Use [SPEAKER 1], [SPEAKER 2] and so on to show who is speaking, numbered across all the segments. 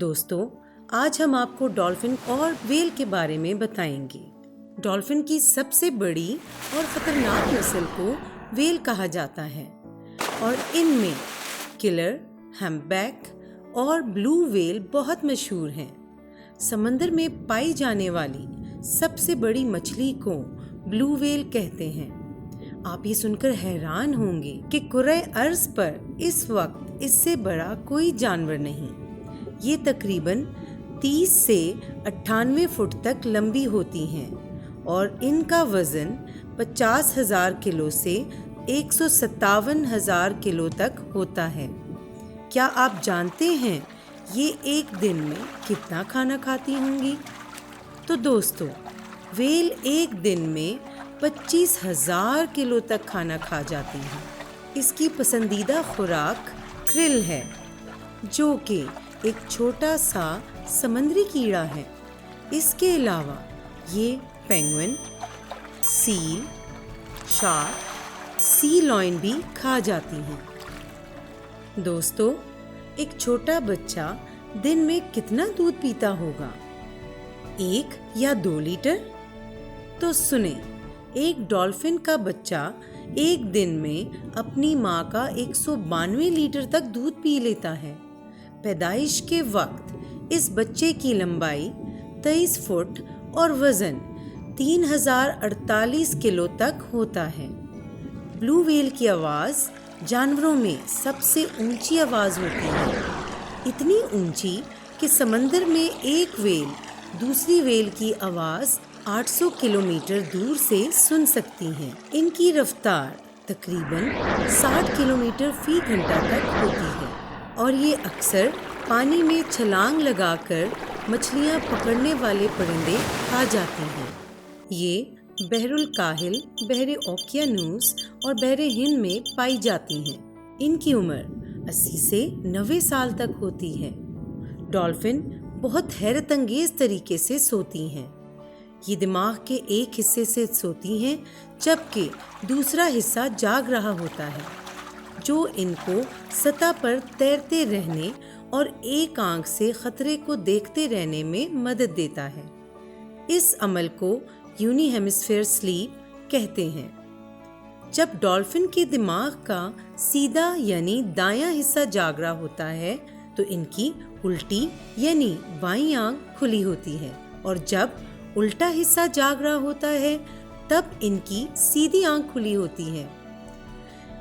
[SPEAKER 1] दोस्तों, आज हम आपको डॉल्फिन और व्हेल के बारे में बताएंगे। डॉल्फिन की सबसे बड़ी और खतरनाक नस्ल को व्हेल कहा जाता है और इनमें किलर, हम्पबैक और ब्लू व्हेल बहुत मशहूर हैं। समंदर में पाई जाने वाली सबसे बड़ी मछली को ब्लू व्हेल कहते हैं। आप ये सुनकर हैरान होंगे कि कुर्रे अर्ज पर इस वक्त इससे बड़ा कोई जानवर नहीं। ये तकरीबन 30 से 98 फुट तक लंबी होती हैं और इनका वज़न 50,000 किलो से 157,000 किलो तक होता है। क्या आप जानते हैं ये एक दिन में कितना खाना खाती होंगी? तो दोस्तों, व्हेल एक दिन में 25,000 किलो तक खाना खा जाती हैं। इसकी पसंदीदा खुराक krill है, जो कि एक छोटा सा समुद्री कीड़ा है। इसके अलावा ये पेंगुइन, सील, शार्क, सी लॉयन भी खा जाती हैं। दोस्तों, एक छोटा बच्चा दिन में कितना दूध पीता होगा? 1 या 2 लीटर? तो सुने, एक डॉल्फिन का बच्चा एक दिन में अपनी माँ का 192 लीटर तक दूध पी लेता है। पैदाइश के वक्त इस बच्चे की लंबाई 23 फुट और वज़न 3048 किलो तक होता है। ब्लू व्हेल की आवाज़ जानवरों में सबसे ऊंची आवाज़ होती है, इतनी ऊंची कि समंदर में एक व्हेल दूसरी व्हेल की आवाज़ 800 किलोमीटर दूर से सुन सकती हैं। इनकी रफ्तार तकरीबन 60 किलोमीटर फी घंटा तक होती है और ये अक्सर पानी में छलांग लगाकर मछलियाँ पकड़ने वाले परिंदे खा जाते हैं। ये बहरुल काहिल, बहरे ओकियानूस और बहरे हिंद में पाई जाती हैं। इनकी उम्र 80 से 90 साल तक होती है। डॉल्फिन बहुत हैरत अंगेज तरीके से सोती हैं। ये दिमाग के एक हिस्से से सोती हैं जबकि दूसरा हिस्सा जाग रहा होता है, जो इनको सतह पर तैरते रहने और एक आंख से खतरे को देखते रहने में मदद देता है। इस अमल को यूनी हेमिस्फीयर स्लीप कहते हैं। जब डॉल्फिन के दिमाग का सीधा यानी दायां हिस्सा जाग रहा होता है तो इनकी उल्टी यानी बाईं आंख खुली होती है और जब उल्टा हिस्सा जाग रहा होता है तब इनकी सीधी आंख खुली होती है।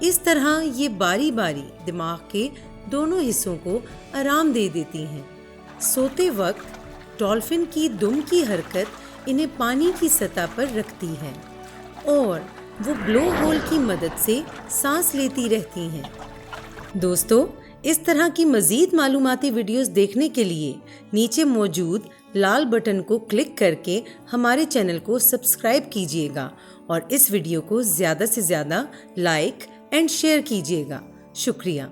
[SPEAKER 1] इस तरह ये बारी बारी दिमाग के दोनों हिस्सों को आराम दे देती हैं। सोते वक्त डॉल्फिन की दुम की हरकत इन्हें पानी की सतह पर रखती है और वो ब्लो होल की मदद से सांस लेती रहती हैं। दोस्तों, इस तरह की मज़ीद मालूमाती वीडियोस देखने के लिए नीचे मौजूद लाल बटन को क्लिक करके हमारे चैनल को सब्सक्राइब कीजिएगा और इस वीडियो को ज़्यादा से ज़्यादा लाइक एंड शेयर कीजिएगा। शुक्रिया।